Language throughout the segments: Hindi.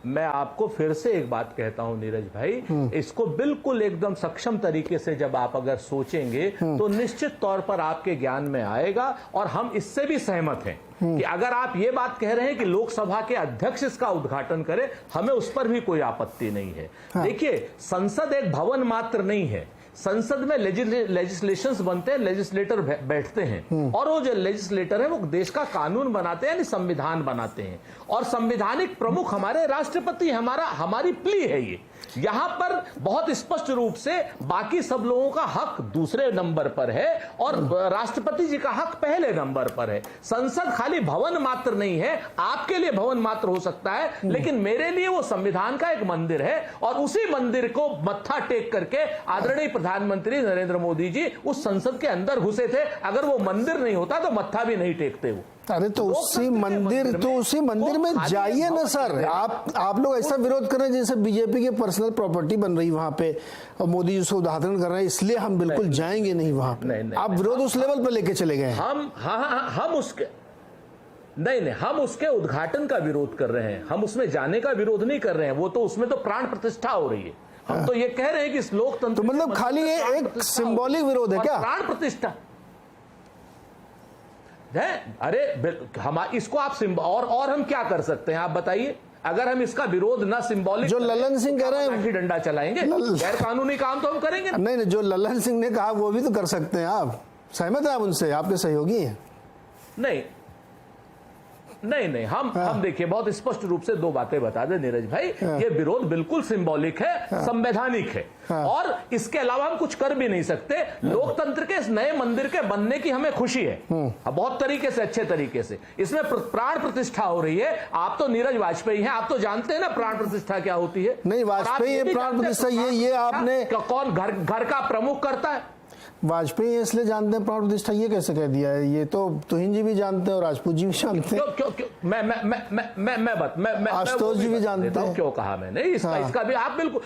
मैं आपको फिर से एक बात कहता हूं नीरज भाई, इसको बिल्कुल एकदम सक्षम तरीके से जब आप अगर सोचेंगे तो निश्चित तौर पर आपके ज्ञान में आएगा। और हम इससे भी सहमत हैं कि अगर आप ये बात कह रहे हैं कि लोकसभा के अध्यक्ष इसका उद्घाटन करें, हमें उस पर भी कोई आपत्ति नहीं है। देखिए, संसद एक भवन मात्र नहीं है। संसद में लेजिस्लेशंस बनते हैं, लेजिस्लेटर बैठते हैं, और वो जो लेजिस्लेटर है वो देश का कानून बनाते हैं, यानी संविधान बनाते हैं। और संवैधानिक प्रमुख हमारे राष्ट्रपति, हमारी प्ली है ये। यहां पर बहुत स्पष्ट रूप से बाकी सब लोगों का हक दूसरे नंबर पर है और राष्ट्रपति जी का हक पहले नंबर पर है। संसद खाली भवन मात्र नहीं है, आपके लिए भवन मात्र हो सकता है, लेकिन मेरे लिए वो संविधान का एक मंदिर है। और उसी मंदिर को मत्था टेक करके आदरणीय प्रधानमंत्री नरेंद्र मोदी जी उस संसद के अंदर घुसे थे। अगर वो मंदिर नहीं होता तो मत्था भी नहीं टेकते वो। अरे तो उसी मंदिर में जाइए ना सर। आप लोग ऐसा विरोध कर रहे हैं जैसे बीजेपी के पर्सनल प्रॉपर्टी बन रही वहां पे, और मोदी जी उसको उदाहरण कर रहे हैं, इसलिए हम बिल्कुल जाएंगे नहीं वहां पे। आप विरोध उस लेवल पर लेके चले गए। हम उसके उद्घाटन का विरोध कर रहे हैं, हम उसमें जाने का विरोध नहीं कर रहे हैं। वो तो उसमें तो प्राण प्रतिष्ठा हो रही है। हम तो ये कह रहे हैं कि इस लोकतंत्र, तो मतलब खाली ये एक सिंबॉलिक विरोध है क्या? प्राण प्रतिष्ठा है। अरे हम इसको आप और हम क्या कर सकते हैं आप बताइए? अगर हम इसका विरोध ना सिंबॉलिक, जो ललन सिंह कह रहे हैं डंडा चलाएंगे, गैर कानूनी काम तो हम करेंगे नहीं, जो ललन सिंह ने कहा वो भी तो कर सकते हैं। आप सहमत हैं? आप उनसे, आपके सहयोगी हैं? नहीं, हम देखिए बहुत स्पष्ट रूप से दो बातें बता दें नीरज भाई। ये विरोध बिल्कुल सिंबॉलिक है, संवैधानिक है, और इसके अलावा हम कुछ कर भी नहीं सकते। लोकतंत्र के इस नए मंदिर के बनने की हमें खुशी है, बहुत तरीके से, अच्छे तरीके से। इसमें प्राण प्रतिष्ठा हो रही है। आप तो नीरज वाजपेयी हैं, आप तो जानते हैं ना प्राण प्रतिष्ठा क्या होती है। नहीं, वाजपेयी प्राण प्रतिष्ठा ये आपने कौन घर का प्रमुख करता है? वाजपेयी इसलिए जानते हैं प्राण प्रतिष्ठा, ये कैसे कह दिया है? ये तो तुहिन जी भी जानते हैं और राजपूत जी भी जानते हैं। मैं आशुतोष जी भी जानते हैं। क्यों कहा मैंने इसका भी आप बिल्कुल,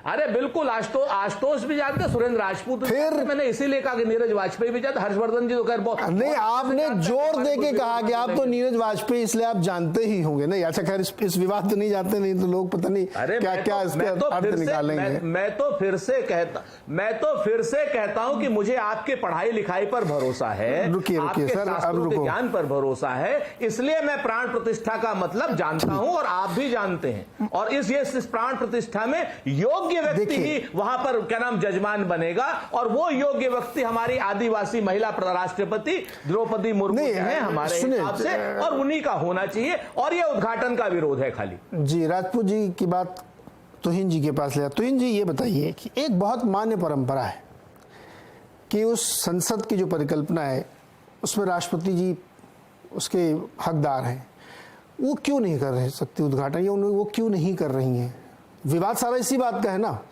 अरे बिल्कुल आशुतोष भी जानते, सुरेंद्र राजपूत। फिर मैंने इसीलिए कहा कि नीरज वाजपेयी भी जानते, हर्षवर्धन जी तो खैर बहुत नहीं, आपने जोर दे के कहा कि आप तो नीरज वाजपेयी इसलिए आप जानते ही होंगे। नहीं, अच्छा खैर इस विवाद तो नहीं जानते, नहीं तो लोग पता नहीं क्या इसके अर्थ निकालेंगे। मैं तो फिर से कहता हूं कि मुझे आपके पढ़ाई लिखाई पर भरोसा है, रुकिए सर, अब रुको, ज्ञान पर भरोसा है, इसलिए मैं प्राण प्रतिष्ठा का मतलब जानता हूं और आप भी जानते हैं। और इस प्राण प्रतिष्ठा में योग्य व्यक्ति ही वहां पर क्या नाम जजमान बनेगा, और वो योग्य व्यक्ति हमारी आदिवासी महिला राष्ट्रपति द्रौपदी मुर्मू है हमारे हिसाब से, और उन्हीं का होना चाहिए। और ये उद्घाटन का विरोध है खाली। जी, राजपूत जी की बात तुहिन जी के पास ले। तुहिन जी ये बताइए कि एक बहुत मान्य परंपरा है कि उस संसद की जो परिकल्पना है उसमें राष्ट्रपति जी उसके हकदार हैं, वो क्यों नहीं कर रहे सकती उद्घाटन, या वो क्यों नहीं कर रही हैं? विवाद सारा इसी बात का है ना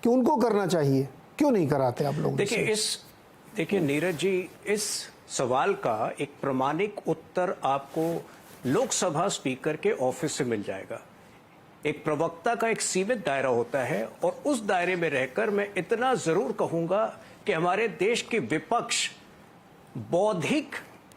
कि उनको करना चाहिए, क्यों नहीं कराते आप लोग? देखिए नीरज जी, इस सवाल का एक प्रामाणिक उत्तर आपको लोकसभा स्पीकर के ऑफिस से मिल जाएगा। एक प्रवक्ता का एक सीमित दायरा होता है, और उस दायरे में रहकर मैं इतना जरूर कहूंगा कि हमारे देश के विपक्ष बौद्धिक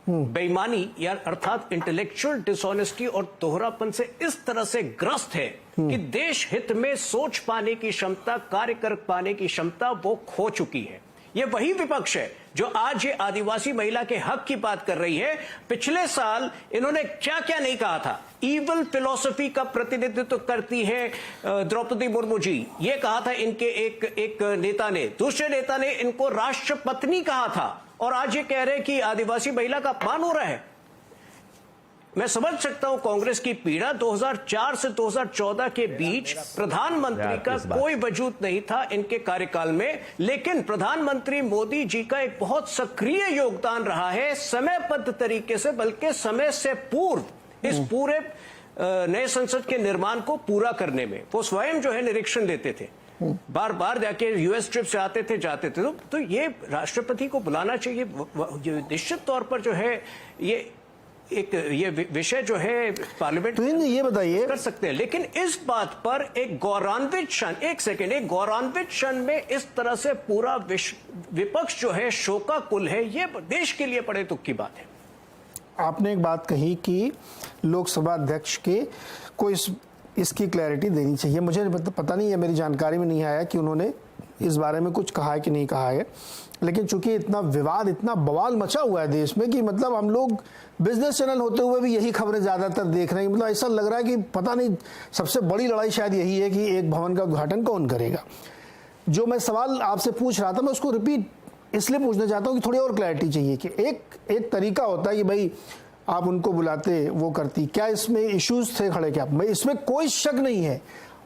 बेईमानी या अर्थात इंटेलेक्चुअल डिसऑनेस्टी और दोहरापन से इस तरह से ग्रस्त है कि देश हित में सोच पाने की क्षमता, कार्य कर पाने की क्षमता वो खो चुकी है। ये वही विपक्ष है जो आज ये आदिवासी महिला के हक की बात कर रही है। पिछले साल इन्होंने क्या क्या नहीं कहा था। ईवल फिलॉसफी का प्रतिनिधित्व करती है द्रौपदी मुर्मू जी, ये कहा था इनके एक नेता ने। दूसरे नेता ने इनको राष्ट्रपत्नी कहा था, और आज ये कह रहे हैं कि आदिवासी महिला का अपमान हो रहा है। मैं समझ सकता हूं कांग्रेस की पीड़ा। 2004 से 2014 के बीच प्रधानमंत्री का कोई वजूद नहीं था इनके कार्यकाल में, लेकिन प्रधानमंत्री मोदी जी का एक बहुत सक्रिय योगदान रहा है समयबद्ध तरीके से, बल्कि समय से पूर्व इस पूरे नए संसद के निर्माण को पूरा करने में। वो स्वयं जो है निरीक्षण देते थे, बार बार जाके यूएस ट्रिप से आते थे, जाते थे। तो ये राष्ट्रपति को बुलाना चाहिए। निश्चित तौर पर जो है ये विषय जो है पार्लियामेंट तो ये बताइए कर सकते हैं, लेकिन इस बात पर एक गौरवान्वित क्षण, एक गौरवान्वित क्षण में इस तरह से पूरा विपक्ष जो है शोकाकुल है, ये देश के लिए बड़े दुख की बात है। आपने एक बात कही कि लोकसभा अध्यक्ष के को इस इसकी क्लैरिटी देनी चाहिए। मुझे पता नहीं है, मेरी जानकारी में नहीं आया कि उन्होंने इस बारे में कुछ कहा है कि नहीं कहा है, लेकिन चूंकि इतना विवाद, इतना बवाल मचा हुआ है देश में कि मतलब हम लोग बिजनेस चैनल होते हुए भी यही खबरें ज़्यादातर देख रहे हैं। मतलब ऐसा लग रहा है कि पता नहीं, सबसे बड़ी लड़ाई शायद यही है कि एक भवन का उद्घाटन कौन करेगा। जो मैं सवाल आपसे पूछ रहा था, मैं उसको रिपीट इसलिए पूछना चाहता हूँ कि थोड़ी और क्लैरिटी चाहिए कि एक तरीका होता है कि भाई आप उनको बुलाते, वो करती, क्या इसमें इश्यूज थे खड़े? क्या मैं इसमें कोई शक नहीं है,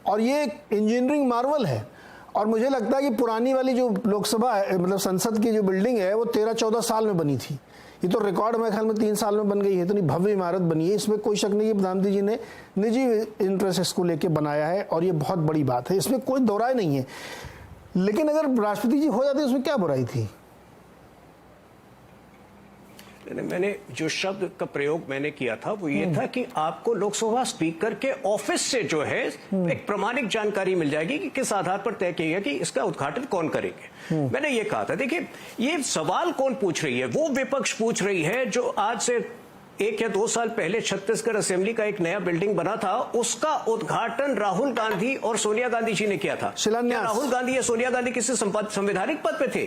और ये एक इंजीनियरिंग मार्वल है। और मुझे लगता है कि पुरानी वाली जो लोकसभा है, मतलब संसद की जो बिल्डिंग है, वो 13-14 साल में बनी थी। ये तो रिकॉर्ड मेरे ख्याल में 3 साल में बन गई है। इतनी भव्य इमारत बनी है, इसमें कोई शक नहीं है प्रधानमंत्री जी ने निजी इंटरेस्ट इसको लेके बनाया है, और ये बहुत बड़ी बात है, इसमें कोई दो राय नहीं है। लेकिन अगर राष्ट्रपति जी हो जाते उसमें क्या बुराई थी? मैंने जो शब्द का प्रयोग मैंने किया था वो ये था कि आपको लोकसभा स्पीकर के ऑफिस से जो है एक प्रमाणिक जानकारी मिल जाएगी कि किस आधार पर तय किया गया कि इसका उद्घाटन कौन करेंगे। मैंने ये कहा था, देखिए ये सवाल कौन पूछ रही है? वो विपक्ष पूछ रही है जो आज से 1 या 2 साल पहले छत्तीसगढ़ असेंबली का एक नया बिल्डिंग बना था, उसका उद्घाटन राहुल गांधी और सोनिया गांधी जी ने किया था। शिलान्यास। क्या राहुल गांधी या सोनिया गांधी किसी संवैधानिक पद पे थे?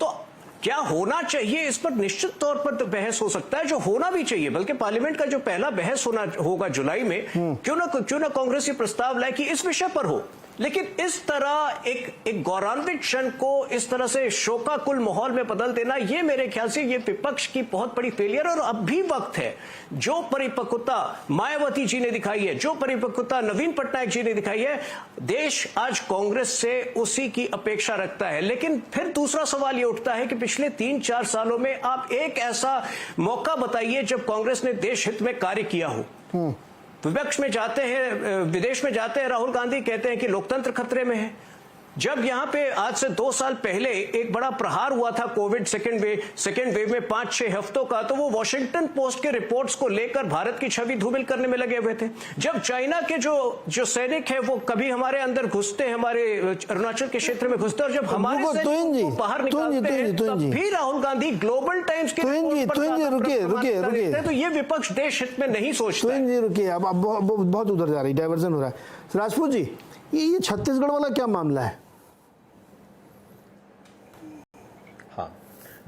तो क्या होना चाहिए इस पर निश्चित तौर पर तो बहस हो सकता है, जो होना भी चाहिए। बल्कि पार्लियामेंट का जो पहला बहस होगा जुलाई में, क्यों ना कांग्रेस ये प्रस्ताव लाए कि इस विषय पर हो। लेकिन इस तरह एक गौरवान्वित क्षण को इस तरह से शोकाकुल माहौल में बदल देना, ये मेरे ख्याल से ये विपक्ष की बहुत बड़ी फेलियर। और अब भी वक्त है, जो परिपक्वता मायावती जी ने दिखाई है, जो परिपक्वता नवीन पटनायक जी ने दिखाई है, देश आज कांग्रेस से उसी की अपेक्षा रखता है। लेकिन फिर दूसरा सवाल ये उठता है कि पिछले 3-4 सालों में आप एक ऐसा मौका बताइए जब कांग्रेस ने देश हित में कार्य किया हो। विपक्ष में जाते हैं, विदेश में जाते हैं राहुल गांधी, कहते हैं कि लोकतंत्र खतरे में है। जब यहां पे आज से 2 साल पहले एक बड़ा प्रहार हुआ था कोविड सेकेंड वेव में 5-6 हफ्तों का, तो वो वॉशिंगटन पोस्ट के रिपोर्ट्स को लेकर भारत की छवि धूमिल करने में लगे हुए थे। जब चाइना के जो सैनिक है वो कभी हमारे अंदर घुसते, हमारे अरुणाचल के क्षेत्र में घुसते, और जब हमारे बाहर निकलते हैं तब भी राहुल गांधी ग्लोबल टाइम्स के रुकिए, तो ये विपक्ष देश हित में नहीं सोचता। रुकिए, अब बहुत उधर जा रही, डाइवर्जन हो रहा है। राजपूत जी, ये छत्तीसगढ़ वाला क्या मामला है? हाँ,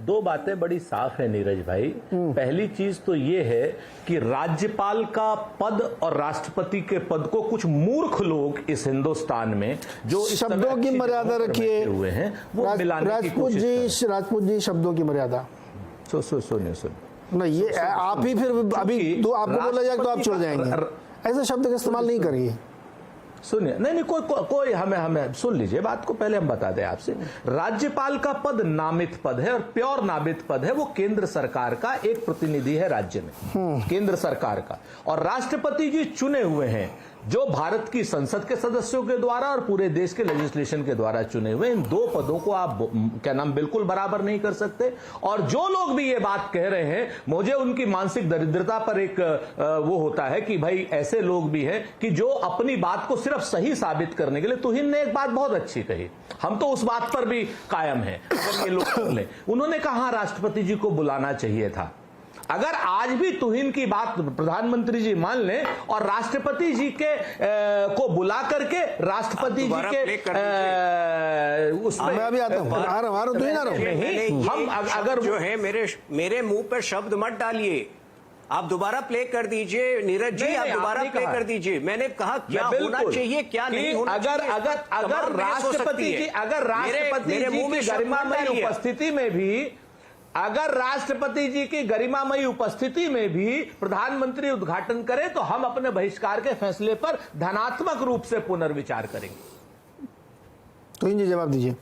2 बातें बड़ी साफ है नीरज भाई। पहली चीज तो ये है कि राज्यपाल का पद और राष्ट्रपति के पद को कुछ मूर्ख लोग इस हिंदुस्तान में जो शब्दों की मर्यादा रखिए हुए हैं, वो मिलाने की कोशिश कर रहे हैं। राजपूत जी, शब्दों की मर्यादा सुनिए नहीं, ये आप ही फिर अभी तो आपको बोला जाए तो आप चले जाएंगे। ऐसे शब्द का इस्तेमाल नहीं करिए। सुनिए, नहीं कोई हमें सुन लीजिए बात को, पहले हम बता दें आपसे। राज्यपाल का पद नामित पद है, और प्योर नामित पद है। वो केंद्र सरकार का एक प्रतिनिधि है राज्य में, केंद्र सरकार का। और राष्ट्रपति जी चुने हुए हैं, जो भारत की संसद के सदस्यों के द्वारा और पूरे देश के लेजिस्लेशन के द्वारा चुने हुए। इन 2 पदों को आप क्या नाम बिल्कुल बराबर नहीं कर सकते। और जो लोग भी ये बात कह रहे हैं, मुझे उनकी मानसिक दरिद्रता पर एक वो होता है कि भाई ऐसे लोग भी हैं कि जो अपनी बात को सिर्फ सही साबित करने के लिए, तुहिन ने एक बात बहुत अच्छी कही, हम तो उस बात पर भी कायम हैं। अगर ये लोग कर लें, उन्होंने कहा राष्ट्रपति जी को बुलाना चाहिए था। अगर आज भी तुहिन की बात प्रधानमंत्री जी मान लें और राष्ट्रपति जी के को बुला करके राष्ट्रपति जी के उसमें, मैं अभी आता हूं, आ रहा हूं, तुहिन आ रहा हूं। हम अगर जो है मेरे मुंह पर शब्द मत डालिए, आप दोबारा प्ले कर दीजिए नीरज जी, आप दोबारा प्ले कर दीजिए। मैंने कहा क्या होना चाहिए, क्या नहीं होना चाहिए। अगर राष्ट्रपति जी, अगर राष्ट्रपति जी की गरिमामय उपस्थिति में भी, अगर राष्ट्रपति जी की गरिमामयी उपस्थिति में भी प्रधानमंत्री उद्घाटन करें, तो हम अपने बहिष्कार के फैसले पर धनात्मक रूप से पुनर्विचार करेंगे। तो जी जवाब दीजिए।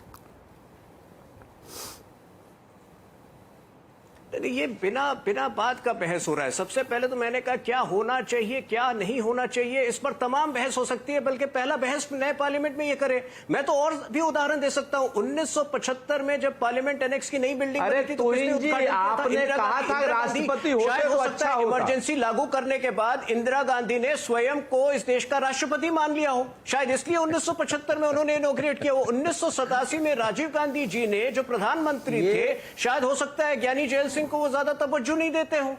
ये बिना बात का बहस हो रहा है। सबसे पहले तो मैंने कहा क्या होना चाहिए, क्या नहीं होना चाहिए, इस पर तमाम बहस हो सकती है। बल्कि पहला बहस नए पार्लियामेंट में ये करे। मैं तो और भी उदाहरण दे सकता हूं। 1975 में जब पार्लियामेंट एनेक्स की नई बिल्डिंग बनी थी, तो आपने कहा था राष्ट्रपति होते तो अच्छा होता। इमरजेंसी लागू करने के बाद इंदिरा गांधी ने स्वयं को इस देश का राष्ट्रपति मान लिया हो, शायद इसलिए 1975 में उन्होंने इनॉग्रेट किया। 1987 में राजीव गांधी जी ने जो प्रधानमंत्री थे, शायद हो सकता है ज्ञानी जैल सिंह को वो ज्यादा तवज्जो नहीं देते हो।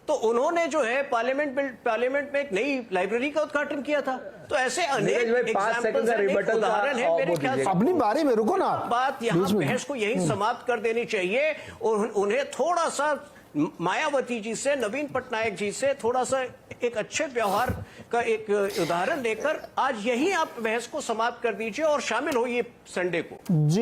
तो उन्होंने जो है पार्लियामेंट में एक नई लाइब्रेरी का उद्घाटन किया था। तो ऐसे अनेक नीरज भाई, 5 सेकंड का रिबटल का उदाहरण है मेरे ख्याल से। अपनी बारी में रुको ना आप। बात यहाँ बहस को यही समाप्त कर देनी चाहिए और उन्हें थोड़ा सा मायावती जी से, नवीन पटनायक जी से थोड़ा सा एक अच्छे व्यवहार का एक उदाहरण लेकर आज यही आप बहस को समाप्त कर दीजिए और शामिल होइए संडे को। जी।